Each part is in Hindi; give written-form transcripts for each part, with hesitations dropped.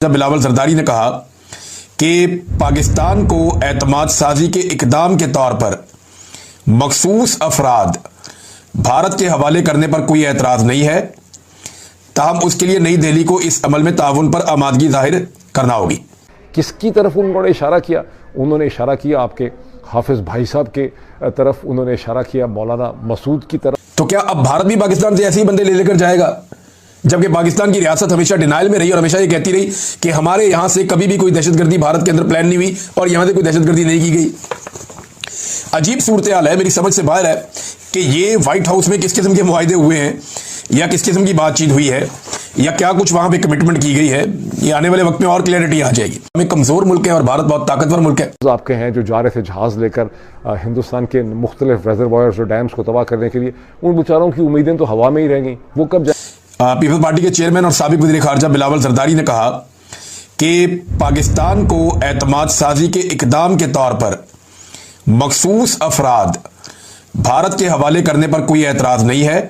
जब बिलावल जरदारी ने कहा कि पाकिस्तान को एतमाद साजी के इकदाम के तौर पर मखसूस अफराद भारत के हवाले करने पर कोई एतराज़ नहीं है, ताहम उसके लिए नई दिल्ली को इस अमल में ताउन पर आमादगी जाहिर करना होगी। किसकी तरफ उन्होंने इशारा किया? उन्होंने इशारा किया आपके हाफिज भाई साहब के तरफ, उन्होंने इशारा किया मौलाना मसूद की तरफ। तो क्या अब भारत भी पाकिस्तान से ऐसे ही बंदे ले लेकर जाएगा? जबकि पाकिस्तान की रियासत हमेशा डिनाइल में रही और हमेशा ये कहती रही कि हमारे यहां से कभी भी कोई दहशतगर्दी भारत के अंदर प्लान नहीं हुई और यहां से कोई दहशतगर्दी नहीं की गई। अजीब सूरत हाल है, मेरी समझ से बाहर है कि ये व्हाइट हाउस में किस किस्म के मुआहदे हुए हैं या किस किस्म की बातचीत हुई है या क्या कुछ वहां पे कमिटमेंट की गई है। ये आने वाले वक्त में और क्लैरिटी आ जाएगी। हमें कमजोर मुल्क है और भारत बहुत ताकतवर मुल्क है। जो आपके हैं जो जा रहे थे जहाज लेकर हिंदुस्तान के मुख्तलिफ रेजरवायर्स और डैम्स को तबाह करने के लिए, उन बेचारों की उम्मीदें तो हवा में ही रह गई। वो कब पीपल्स पार्टी के चेयरमैन और साबिक वज़ीर ख़ारजा बिलावल जरदारी ने कहा कि पाकिस्तान को एतमाद साजी के इकदाम के तौर पर मखसूस अफराद भारत के हवाले करने पर कोई एतराज़ नहीं है,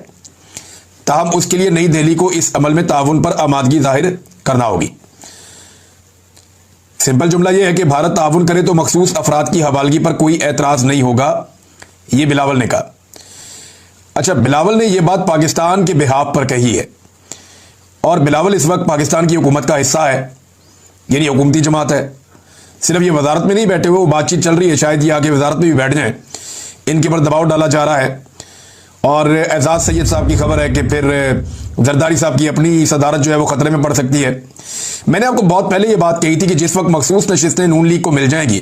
ताहम उसके लिए नई दिल्ली को इस अमल में ताउन पर आमादगी जाहिर करना होगी। सिंपल जुमला यह है कि भारत ताउन करे तो मखसूस अफराद की हवालगी पर कोई एतराज़ नहीं होगा, यह बिलावल ने कहा। अच्छा, बिलावल ने यह बात पाकिस्तान के बिहाफ पर कही है और बिलावल इस वक्त पाकिस्तान की हुकूमत का हिस्सा है, यानी हुकूमती जमात है। सिर्फ ये वजारत में नहीं बैठे हुए, वो बातचीत चल रही है, शायद ये आगे वजारत में भी बैठ जाएं। इनके पर दबाव डाला जा रहा है और एजाज सैयद साहब की खबर है कि फिर जरदारी साहब की अपनी सदारत जो है वो खतरे में पड़ सकती है। मैंने आपको बहुत पहले ये बात कही थी कि जिस वक्त मखसूस नशिस्तें नून लीग को मिल जाएंगी,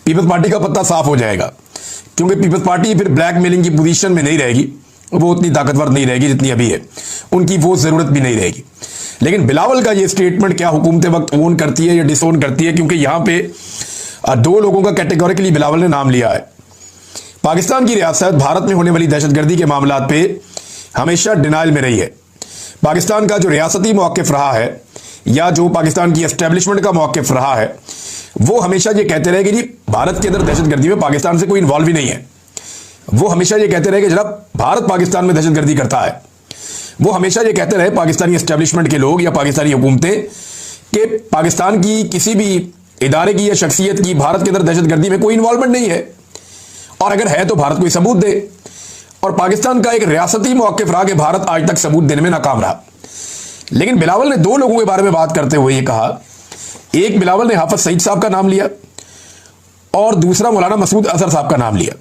पीपल्स पार्टी का पत्ता साफ हो जाएगा, क्योंकि पीपल्स पार्टी फिर ब्लैकमेलिंग की पोजीशन में नहीं रहेगी, वो उतनी ताकतवर नहीं रहेगी जितनी अभी है, उनकी वो जरूरत भी नहीं रहेगी। लेकिन बिलावल का ये स्टेटमेंट क्या हुकूमत वक्त ओन करती है या डिसोन करती है? क्योंकि यहां पे दो लोगों का कैटेगोरिकली बिलावल ने नाम लिया है। पाकिस्तान की रियासत भारत में होने वाली दहशतगर्दी के मामलात पे हमेशा डिनाइल में रही है। पाकिस्तान का जो रियासती मौक़िफ़ रहा है या जो पाकिस्तान की एस्टेब्लिशमेंट का मौक़िफ़ रहा है, वो हमेशा ये कहते रहे कि जी भारत के अंदर दहशतगर्दी में पाकिस्तान से कोई इन्वॉल्व ही नहीं है। वो हमेशा ये कहते रहे कि जनाब भारत पाकिस्तान में दहशतगर्दी करता है। वो हमेशा ये कहते रहे पाकिस्तानी एस्टेब्लिशमेंट के लोग या पाकिस्तानी हुकूमतें कि पाकिस्तान की किसी भी इदारे की या शख्सियत की भारत के अंदर दहशतगर्दी में कोई इन्वॉल्वमेंट नहीं है, और अगर है तो भारत कोई सबूत दे। और पाकिस्तान का एक रियासती मौक़िफ़ रहा कि भारत आज तक सबूत देने में नाकाम रहा। लेकिन बिलावल ने दो लोगों के बारे में बात करते हुए ये कहा, एक बिलावल ने हाफिज सईद साहब का नाम लिया और दूसरा मौलाना मसूद अजहर साहब का नाम लिया।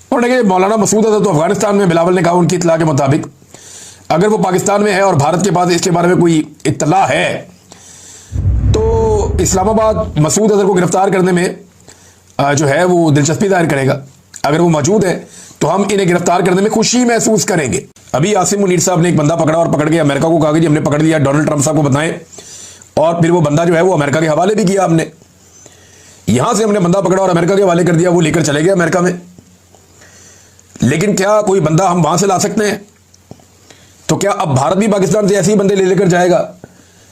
उन्होंने कहा मौलाना मसूद अजहर तो अफगानिस्तान में, बिलावल ने कहा उनकी इत्तला के मुताबिक अगर वो पाकिस्तान में है और भारत के पास इसके बारे में कोई इत्तला है तो इस्लामाबाद मसूद अजहर को गिरफ्तार करने में जो है वो दिलचस्पी जाहिर करेगा। अगर वो मौजूद है तो हम इन्हें गिरफ्तार करने में खुशी महसूस करेंगे। अभी आसिम मुनीर साहब ने एक बंदा पकड़ा और पकड़ के अमेरिका को कहा कि हमने पकड़ लिया, डोनाल्ड ट्रंप साहब को बताएं, और फिर वो बंदा जो है वो अमेरिका के हवाले भी किया। हमने यहां से हमने बंदा पकड़ा और अमेरिका के हवाले कर दिया, वो लेकर चले गए अमेरिका में। लेकिन क्या कोई बंदा हम वहां से ला सकते हैं? तो क्या अब भारत भी पाकिस्तान से ऐसे ही बंदे ले लेकर जाएगा?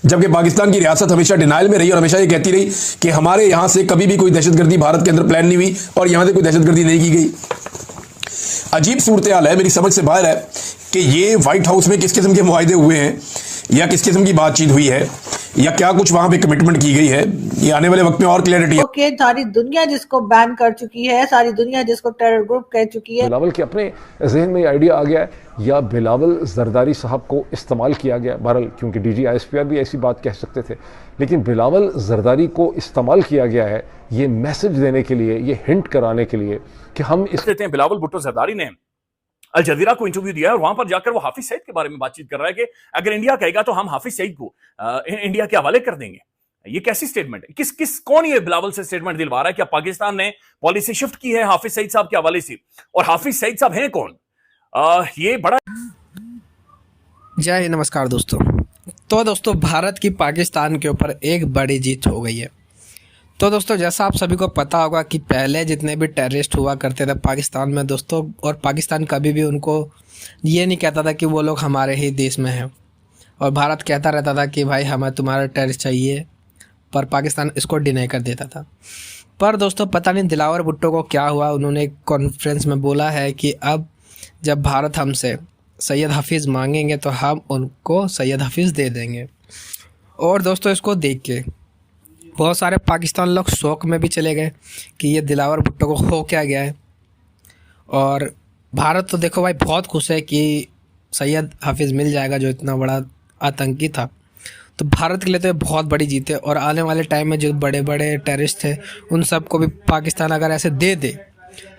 जबकि पाकिस्तान की रियासत हमेशा डिनाइल में रही और हमेशा ये कहती रही कि हमारे यहां से कभी भी कोई दहशतगर्दी भारत के अंदर प्लान नहीं हुई और यहां से कोई दहशतगर्दी नहीं की गई। अजीब सूरत हाल है, मेरी समझ से बाहर है कि ये व्हाइट हाउस में किस किस्म के मुआहदे हुए हैं या किस किस्म की बातचीत हुई है या क्या कुछ वहां पे कमिटमेंट की गई है। ये आने वाले वक्त में और क्लैरिटी ओके, सारी दुनिया जिसको बैन कर चुकी है, सारी दुनिया जिसको टेरर ग्रुप कह चुकी है। बिलावल के अपने जहन में आइडिया आ गया है या बिलावल जरदारी साहब को इस्तेमाल किया गया? बहरहाल क्योंकि डीजी ISPR भी ऐसी बात कह सकते थे, लेकिन बिलावल जरदारी को इस्तेमाल किया गया है ये मैसेज देने के लिए, ये हिंट कराने के लिए कि हम इस देते हैं। बिलावल भुट्टो जरदारी ने अल जजीरा को इंटरव्यू दिया है और वहां पर जाकर वो हाफिज सईद के बारे में बातचीत कर रहा है कि अगर इंडिया कहेगा तो हम हाफिज सईद को इंडिया के हवाले कर देंगे। ये कैसी स्टेटमेंट है? कौन ये बिलावल से स्टेटमेंट दिलवा रहा है? क्या पाकिस्तान ने पॉलिसी शिफ्ट की है हाफिज सईद साहब के हवाले से? और हाफिज सईद साहब हैं कौन? ये बड़ा। जय हिंद, नमस्कार दोस्तों। तो दोस्तों भारत की पाकिस्तान के ऊपर एक बड़ी जीत हो गई है। तो दोस्तों जैसा आप सभी को पता होगा कि पहले जितने भी टेररिस्ट हुआ करते थे पाकिस्तान में दोस्तों, और पाकिस्तान कभी भी उनको ये नहीं कहता था कि वो लोग हमारे ही देश में हैं, और भारत कहता रहता था कि भाई हमें तुम्हारा टेररिस्ट चाहिए, पर पाकिस्तान इसको डिनाई कर देता था। पर दोस्तों पता नहीं दिलावर भुट्टो को क्या हुआ, उन्होंने एक कॉन्फ्रेंस में बोला है कि अब जब भारत हमसे सैयद हफीज़ मांगेंगे तो हम उनको सैयद हफीज़ दे देंगे। और दोस्तों इसको देख के बहुत सारे पाकिस्तान लोग शौक में भी चले गए कि ये दिलावर भुट्टो को हो क्या गया है। और भारत तो देखो भाई बहुत खुश है कि सैयद हाफिज़ मिल जाएगा जो इतना बड़ा आतंकी था। तो भारत के लिए तो ये बहुत बड़ी जीत है। और आने वाले टाइम में जो बड़े बड़े टेररिस्ट थे उन सबको भी पाकिस्तान अगर ऐसे दे दे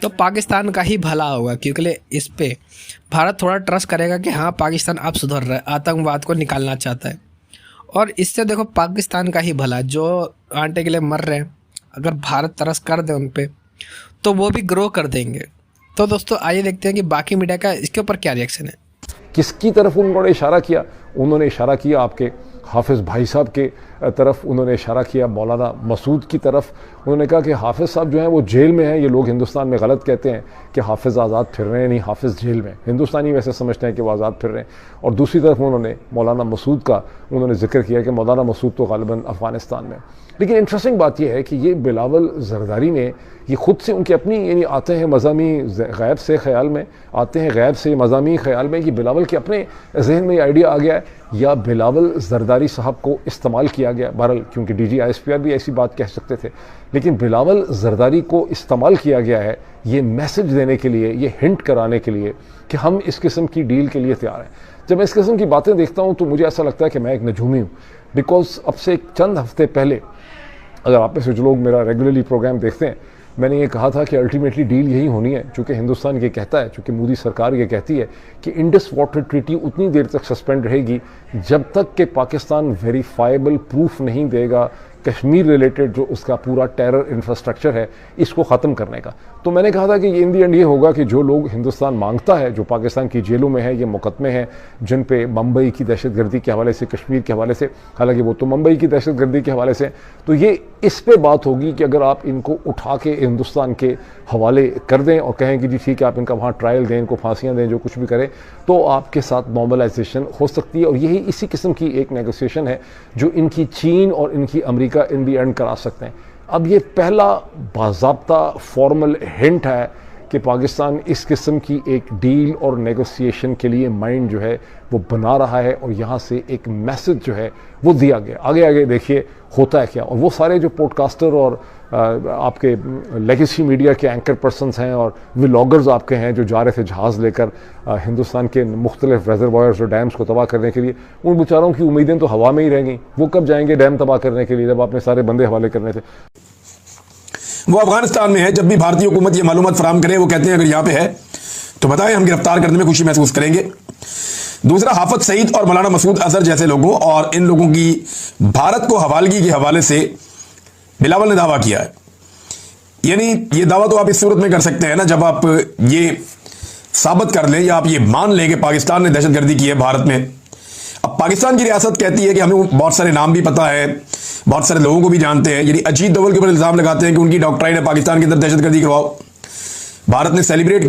तो पाकिस्तान का ही भला होगा, क्योंकि इस पे भारत थोड़ा ट्रस्ट करेगा कि हाँ पाकिस्तान अब सुधर रहा है, आतंकवाद को निकालना चाहता है। और इससे देखो पाकिस्तान का ही भला, जो आटे के लिए मर रहे हैं अगर भारत तरस कर दे उन पे तो वो भी ग्रो कर देंगे। तो दोस्तों आइए देखते हैं कि बाकी मीडिया का इसके ऊपर क्या रिएक्शन है। किसकी तरफ उन्होंने इशारा किया? उन्होंने इशारा किया आपके हाफिज़ भाई साहब के तरफ, उन्होंने इशारा किया मौलाना मसूद की तरफ। उन्होंने कहा कि हाफिज़ साहब जो हैं वो जेल में हैं। ये लोग हिंदुस्तान में गलत कहते हैं कि हाफिज़ आज़ाद फिर रहे हैं, नहीं हाफिज़ जेल में। हिंदुस्तानी वैसे समझते हैं कि वो आज़ाद फिर रहे हैं। और दूसरी तरफ उन्होंने मौलाना मसूद का उन्होंने जिक्र किया कि मौलाना मसूद तो गालिबन अफ़गानिस्तान में। लेकिन इंटरेस्टिंग बात यह है कि ये बिलावल ज़रदारी ने ये ख़ुद से उनकी अपनी यानी आते हैं मज़ामी गैब से ख़याल में, आते हैं गैब से मज़ामी ख़याल में कि बिलावल के अपने जहन में ये आइडिया आ गया है या बिलावल ज़रदारी साहब को इस्तेमाल किया गया। बहरहाल क्योंकि DG ISPR भी ऐसी बात कह सकते थे, लेकिन बिलावल ज़रदारी को इस्तेमाल किया गया है ये मैसेज देने के लिए, ये हिंट कराने के लिए कि हम इस किस्म की डील के लिए तैयार हैं। जब मैं इस किस्म की बातें देखता हूँ तो मुझे ऐसा लगता है कि मैं एक नजूमी हूँ। बिकॉज अब से चंद हफ्ते पहले, अगर आप में से जो लोग मेरा रेगुलरली प्रोग्राम देखते हैं, मैंने ये कहा था कि अल्टीमेटली डील यही होनी है। चूँकि हिंदुस्तान ये कहता है, चूँकि मोदी सरकार ये कहती है कि इंडस वाटर ट्रीटी उतनी देर तक सस्पेंड रहेगी जब तक कि पाकिस्तान वेरीफाइबल प्रूफ नहीं देगा कश्मीर रिलेटेड जो उसका पूरा टेरर इंफ्रास्ट्रक्चर है इसको ख़त्म करने का। तो मैंने कहा था कि इन दी एंड ये होगा कि जो लोग हिंदुस्तान मांगता है, जो पाकिस्तान की जेलों में है, ये मुकदमे हैं जिन पे मुंबई की दहशतगर्दी के हवाले से, कश्मीर के हवाले से, हालांकि वो तो मुंबई की दहशतगर्दी के हवाले से, तो ये इस पे बात होगी कि अगर आप इनको उठा के हिंदुस्तान के हवाले कर दें और कहें कि जी ठीक है आप इनका वहाँ ट्रायल दें, इनको फांसियाँ दें, जो कुछ भी करें, तो आपके साथ नॉर्मलाइजेशन हो सकती है। और यही इसी किस्म की एक नेगोशिएशन है जो इनकी चीन और इनकी अमेरिका इन दी एंड करा सकते हैं। अब ये पहला बाज़ाब्ता फॉर्मल हिंट है कि पाकिस्तान इस किस्म की एक डील और नेगोशिएशन के लिए माइंड जो है वो बना रहा है और यहाँ से एक मैसेज जो है वो दिया गया। आगे आगे देखिए होता है क्या। और वो सारे जो पॉडकास्टर और आपके लेगेसी मीडिया के एंकर पर्सनस हैं और व्लॉगर्स आपके हैं जो जा रहे थे जहाज़ लेकर हिंदुस्तान के मुख्तलिफ रेजरवायर्स और डैम्स को तबाह करने के लिए, उन बेचारों की उम्मीदें तो हवा में ही रह गई। वो कब जाएंगे डैम तबाह करने के लिए जब आपने सारे बंदे हवाले करने थे। वो अफगानिस्तान में है। जब भी भारतीय हुकूमत ये मालूमात फराहम करे वो कहते हैं अगर यहाँ पे है तो बताएं, हम गिरफ्तार करने में खुशी महसूस करेंगे। दूसरा, हाफिज सईद और मौलाना मसूद अजहर जैसे लोगों और इन लोगों की भारत को हवालगी के हवाले से बिलावल ने दावा किया है। यानी ये दावा तो आप इस सूरत में कर सकते हैं ना जब आप ये साबित कर लें या आप ये मान लें कि पाकिस्तान ने दहशतगर्दी की है भारत में। अब पाकिस्तान की रियासत कहती है कि हमें बहुत सारे नाम भी पता है, बहुत सारे लोगों को भी जानते हैं। यानी अजीत दोवल के ऊपर इल्जाम लगाते हैं कि उनकी डॉक्ट्राइन है पाकिस्तान के अंदर दहशतगर्दी करवाओ। भारत ने सेलिब्रेट